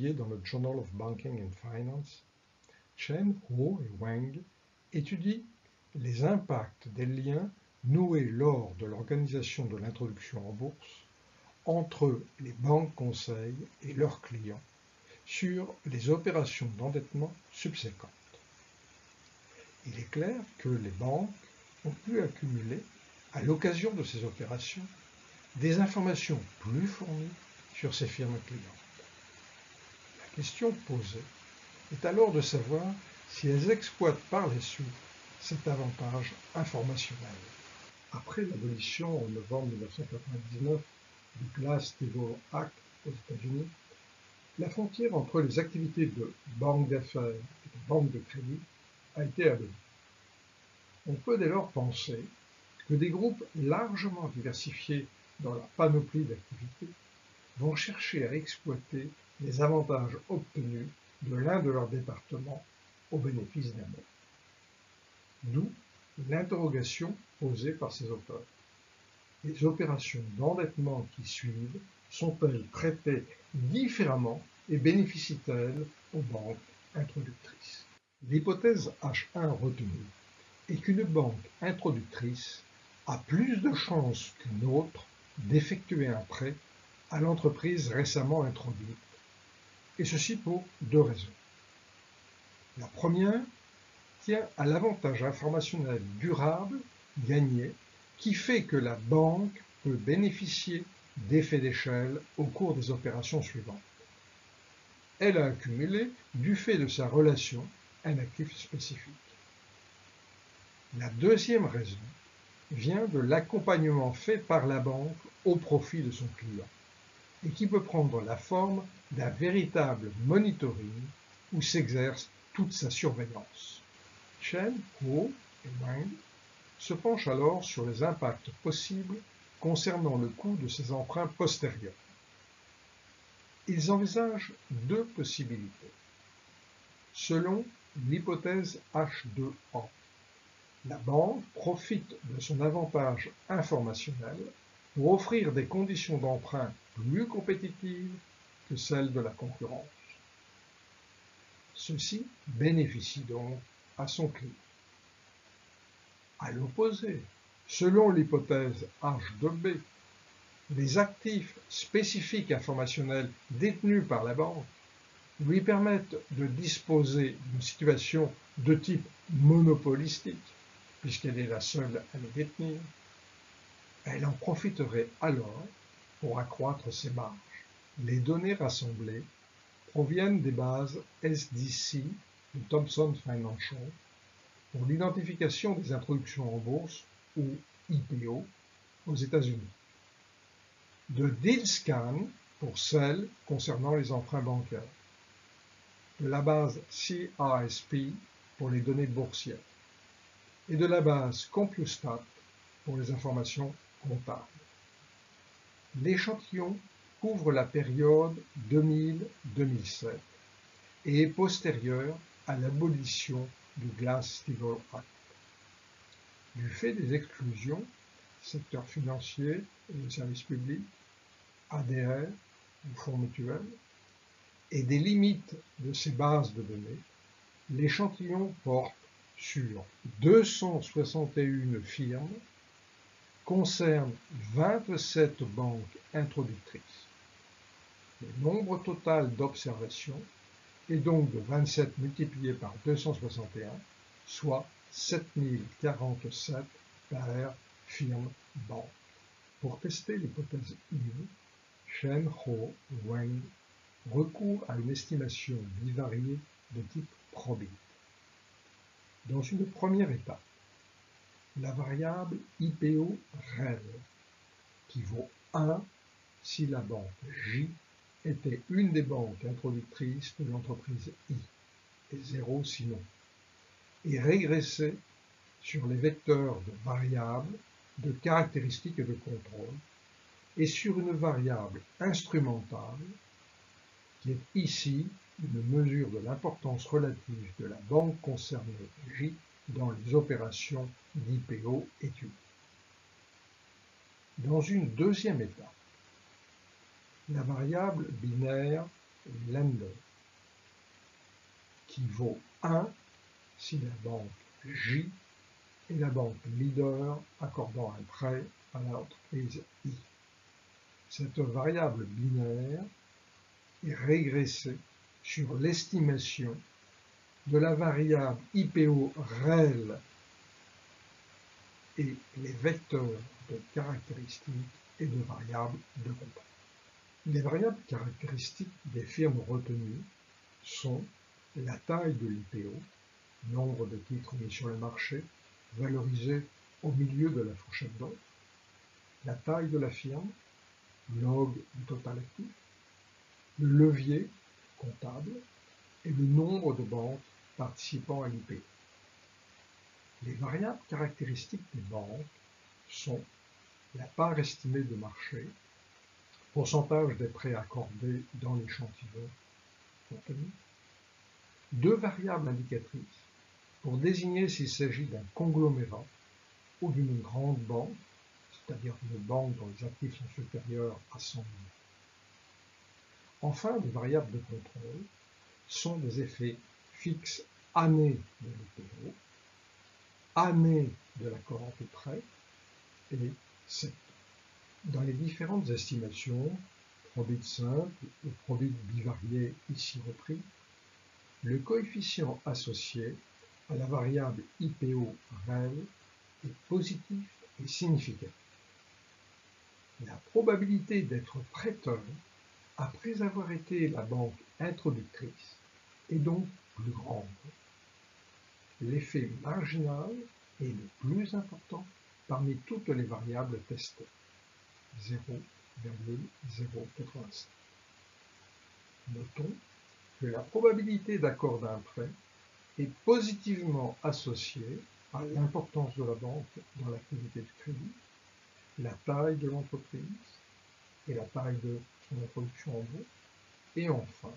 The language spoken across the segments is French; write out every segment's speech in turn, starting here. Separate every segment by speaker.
Speaker 1: publié dans le Journal of Banking and Finance, Chen, Ho et Wang étudient les impacts des liens noués lors de l'organisation de l'introduction en bourse entre les banques conseils et leurs clients sur les opérations d'endettement subséquentes. Il est clair que les banques ont pu accumuler, à l'occasion de ces opérations, des informations plus fournies sur ces firmes clientes. La question posée est alors de savoir si elles exploitent par la suite cet avantage informationnel. Après l'abolition en novembre 1999 du Glass-Steagall Act aux États-Unis, la frontière entre les activités de banque d'affaires et de banque de crédit a été abolie. On peut dès lors penser que des groupes largement diversifiés dans la panoplie d'activités vont chercher à exploiter les avantages obtenus de l'un de leurs départements au bénéfice d'un autre. D'où l'interrogation posée par ces auteurs. Les opérations d'endettement qui suivent sont-elles traitées différemment et bénéficient-elles aux banques introductrices? L'hypothèse H1 retenue est qu'une banque introductrice a plus de chances qu'une autre d'effectuer un prêt à l'entreprise récemment introduite, et ceci pour deux raisons. La première tient à l'avantage informationnel durable gagné qui fait que la banque peut bénéficier d'effets d'échelle au cours des opérations suivantes. Elle a accumulé du fait de sa relation un actif spécifique. La deuxième raison vient de l'accompagnement fait par la banque au profit de son client et qui peut prendre la forme d'un véritable monitoring où s'exerce toute sa surveillance. Chen, Ho et Wang se penchent alors sur les impacts possibles concernant le coût de ces emprunts postérieurs. Ils envisagent deux possibilités. Selon l'hypothèse H2A, la banque profite de son avantage informationnel pour offrir des conditions d'emprunt plus compétitives que celles de la concurrence. Ceci bénéficie donc à son client. À l'opposé, selon l'hypothèse H2B, les actifs spécifiques informationnels détenus par la banque lui permettent de disposer d'une situation de type monopolistique, puisqu'elle est la seule à les détenir. Elle en profiterait alors pour accroître ses marges. Les données rassemblées proviennent des bases SDC de Thomson Financial pour l'identification des introductions en bourse, ou IPO, aux États-Unis, de DealScan pour celles concernant les emprunts bancaires, de la base CRSP pour les données boursières, et de la base Compustat pour les informations comptables. L'échantillon couvre la période 2000-2007 et est postérieur à l'abolition du Glass-Steagall Act. Du fait des exclusions, secteur financier et les services publics, ADR ou fonds mutuels, et des limites de ces bases de données, l'échantillon porte sur 261 firmes, concerne 27 banques introductrices. Le nombre total d'observations est donc de 27 multiplié par 261, soit 7047 par firme banque. Pour tester l'hypothèse 1, Chen, Ho et Wang recourent à une estimation bivariée de type probit. Dans une première étape, la variable IPO réelle, qui vaut 1 si la banque J était une des banques introductrices de l'entreprise I, et 0 sinon, est régressée sur les vecteurs de variables, de caractéristiques et de contrôle, et sur une variable instrumentale, qui est ici une mesure de l'importance relative de la banque concernée J dans les opérations d'IPO étudiées. Dans une deuxième étape, la variable binaire lender, qui vaut 1 si la banque J est la banque leader accordant un prêt à l'entreprise I. Cette variable binaire est régressée sur l'estimation de la variable IPO réelle et les vecteurs de caractéristiques et de variables de compte. Les variables caractéristiques des firmes retenues sont la taille de l'IPO, nombre de titres mis sur le marché, valorisés au milieu de la fourchette d'offres, la taille de la firme, log du total actif, le levier comptable et le nombre de banques participant à l'IPO. Les variables caractéristiques des banques sont la part estimée de marché, pourcentage des prêts accordés dans l'échantillon contenu, deux variables indicatrices pour désigner s'il s'agit d'un conglomérat ou d'une grande banque, c'est-à-dire une banque dont les actifs sont supérieurs à 100 millions. Enfin, les variables de contrôle sont des effets fixes année de l'IPO, année de l'accord anti-prêt et secteur. Dans les différentes estimations, probit simple ou probit bivarié ici repris, le coefficient associé à la variable IPO réelle est positif et significatif. La probabilité d'être prêteur après avoir été la banque introductrice est donc plus grande. L'effet marginal est le plus important parmi toutes les variables testées, 0,087. Notons que la probabilité d'accord d'un prêt est positivement associée à l'importance de la banque dans l'activité de crédit, la taille de l'entreprise et la taille de son introduction en bourse, et enfin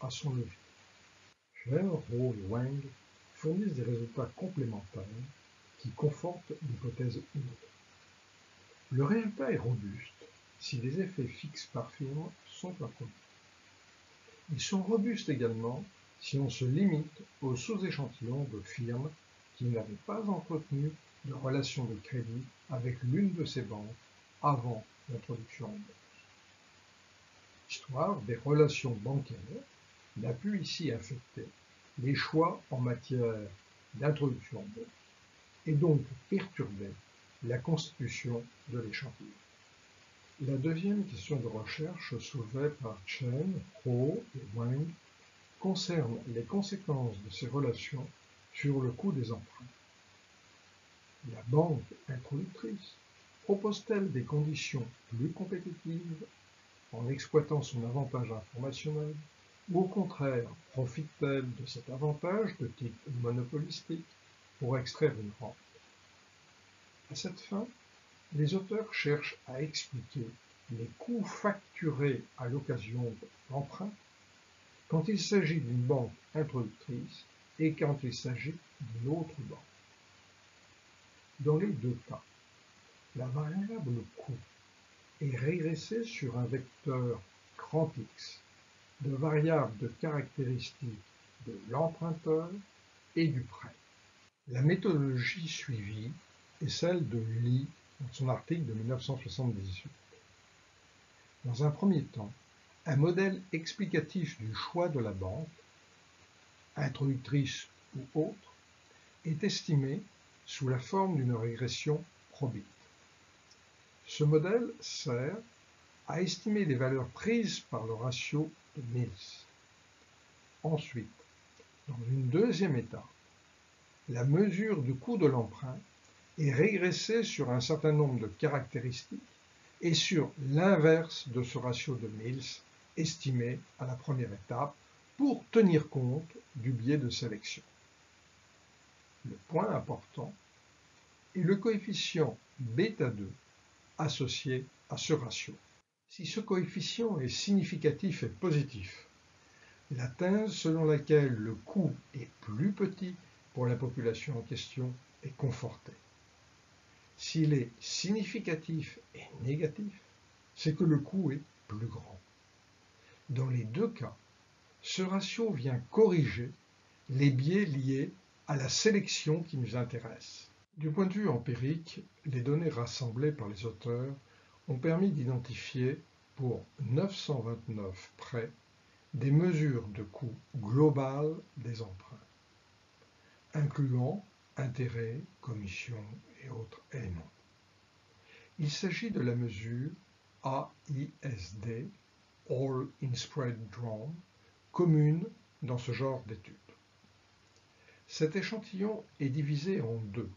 Speaker 1: à son levier. Chen, Ho et Wang fournissent des résultats complémentaires qui confortent l'hypothèse 1. Le résultat est robuste si les effets fixes par firme sont introduits. Ils sont robustes également si on se limite aux sous-échantillons de firmes qui n'avaient pas entretenu de relation de crédit avec l'une de ces banques avant l'introduction en bourse. L'histoire des relations bancaires n'a pu ici affecter les choix en matière d'introduction en bourse et donc perturber la constitution de l'échantillon. La deuxième question de recherche soulevée par Chen, Ho et Wang concerne les conséquences de ces relations sur le coût des emprunts. La banque introductrice propose-t-elle des conditions plus compétitives en exploitant son avantage informationnel ou au contraire profite-t-elle de cet avantage de type monopolistique pour extraire une rente? À cette fin, les auteurs cherchent à expliquer les coûts facturés à l'occasion de l'emprunt quand il s'agit d'une banque introductrice et quand il s'agit d'une autre banque. Dans les deux cas, la variable coût est régressée sur un vecteur grand X de variables de caractéristiques de l'emprunteur et du prêt. La méthodologie suivie est celle de Lee dans son article de 1978. Dans un premier temps, un modèle explicatif du choix de la banque, introductrice ou autre, est estimé sous la forme d'une régression probit. Ce modèle sert à estimer les valeurs prises par le ratio de Mills. Ensuite, dans une deuxième étape, la mesure du coût de l'emprunt est régressée sur un certain nombre de caractéristiques et sur l'inverse de ce ratio de Mills estimé à la première étape pour tenir compte du biais de sélection. Le point important est le coefficient β2 associé à ce ratio. Si ce coefficient est significatif et positif, la thèse selon laquelle le coût est plus petit pour la population en question est confortée. S'il est significatif et négatif, c'est que le coût est plus grand. Dans les deux cas, Ce ratio vient corriger les biais liés à la sélection qui nous intéresse. Du point de vue empirique, les données rassemblées par les auteurs ont permis d'identifier, pour 929 prêts, des mesures de coût global des emprunts, incluant intérêts, commissions et autres éléments. Il s'agit de la mesure AISD, All in Spread Drawn, commune dans ce genre d'études. Cet échantillon est divisé en deux.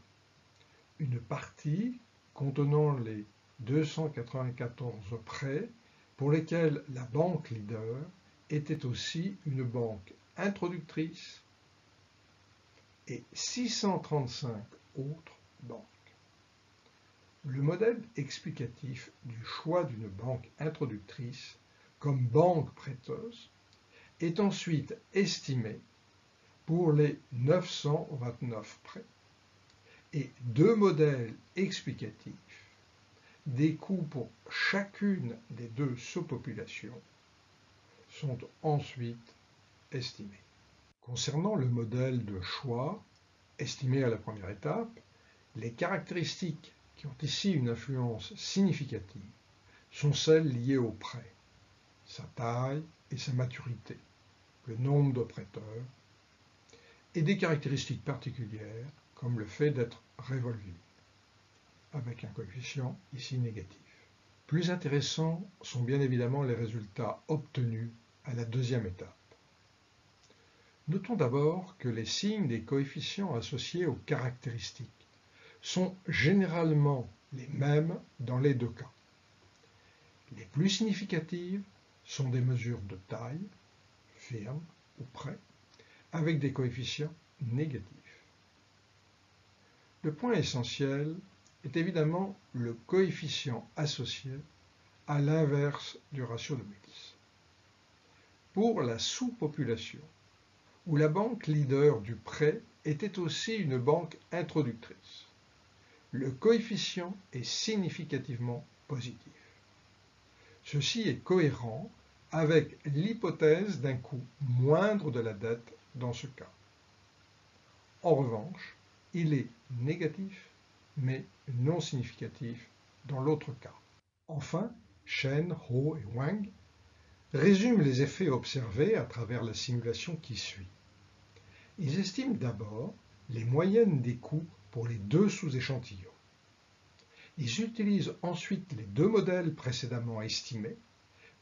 Speaker 1: Une partie contenant les 294 prêts pour lesquels la banque leader était aussi une banque introductrice et 635 autres banques. Le modèle explicatif du choix d'une banque introductrice comme banque prêteuse est ensuite estimé pour les 929 prêts et deux modèles explicatifs des coûts pour chacune des deux sous-populations sont ensuite estimés. Concernant le modèle de choix, estimé à la première étape, les caractéristiques qui ont ici une influence significative sont celles liées au prêt, sa taille et sa maturité, le nombre de prêteurs, et des caractéristiques particulières comme le fait d'être revolving, avec un coefficient ici négatif. Plus intéressants sont bien évidemment les résultats obtenus à la deuxième étape. Notons d'abord que les signes des coefficients associés aux caractéristiques sont généralement les mêmes dans les deux cas. Les plus significatives sont des mesures de taille, firme ou prêt, avec des coefficients négatifs. Le point essentiel est évidemment le coefficient associé à l'inverse du ratio de Mills. Pour la sous-population, où la banque leader du prêt était aussi une banque introductrice, le coefficient est significativement positif. Ceci est cohérent avec l'hypothèse d'un coût moindre de la dette dans ce cas. En revanche, il est négatif, mais non significatif dans l'autre cas. Enfin, Chen, Ho et Wang résument les effets observés à travers la simulation qui suit. Ils estiment d'abord les moyennes des coûts pour les deux sous-échantillons. Ils utilisent ensuite les deux modèles précédemment estimés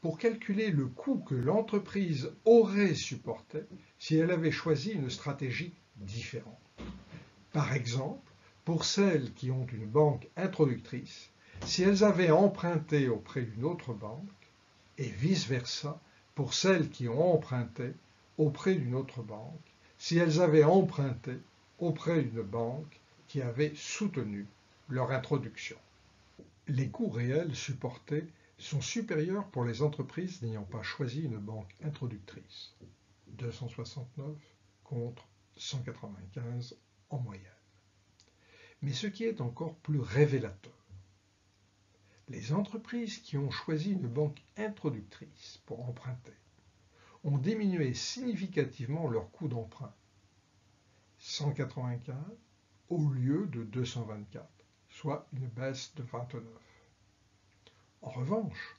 Speaker 1: pour calculer le coût que l'entreprise aurait supporté si elle avait choisi une stratégie différente. Par exemple, pour celles qui ont une banque introductrice, si elles avaient emprunté auprès d'une autre banque, et vice-versa pour celles qui ont emprunté auprès d'une autre banque, si elles avaient emprunté auprès d'une banque qui avait soutenu leur introduction. Les coûts réels supportés sont supérieurs pour les entreprises n'ayant pas choisi une banque introductrice, 269 contre 195 en moyenne. Mais ce qui est encore plus révélateur, les entreprises qui ont choisi une banque introductrice pour emprunter ont diminué significativement leur coût d'emprunt, 195 au lieu de 224, soit une baisse de 29. En revanche,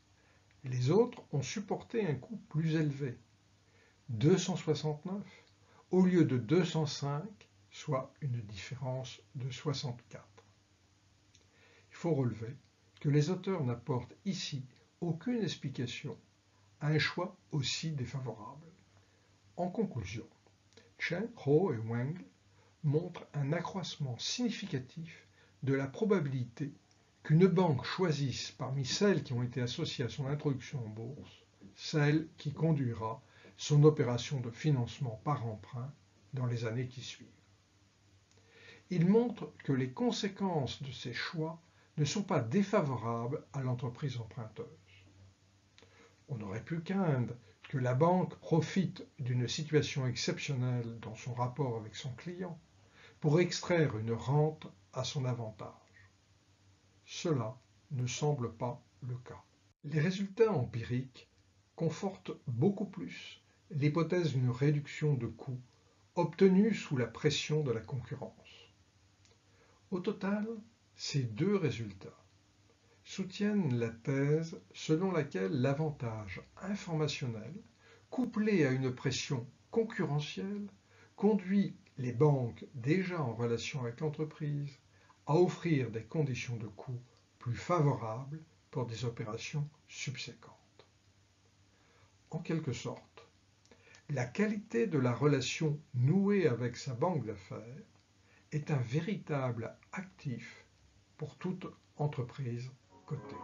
Speaker 1: les autres ont supporté un coût plus élevé, 269 au lieu de 205, soit une différence de 64. Il faut relever que les auteurs n'apportent ici aucune explication à un choix aussi défavorable. En conclusion, Chen, Ho et Wang montrent un accroissement significatif de la probabilité qu'une banque choisisse parmi celles qui ont été associées à son introduction en bourse, celle qui conduira son opération de financement par emprunt dans les années qui suivent. Ils montrent que les conséquences de ces choix ne sont pas défavorables à l'entreprise emprunteuse. On aurait pu craindre que la banque profite d'une situation exceptionnelle dans son rapport avec son client pour extraire une rente à son avantage. Cela ne semble pas le cas. Les résultats empiriques confortent beaucoup plus l'hypothèse d'une réduction de coûts obtenue sous la pression de la concurrence. Au total, ces deux résultats soutiennent la thèse selon laquelle l'avantage informationnel, couplé à une pression concurrentielle, conduit les banques déjà en relation avec l'entreprise à offrir des conditions de coût plus favorables pour des opérations subséquentes. En quelque sorte, la qualité de la relation nouée avec sa banque d'affaires est un véritable actif pour toute entreprise cotée.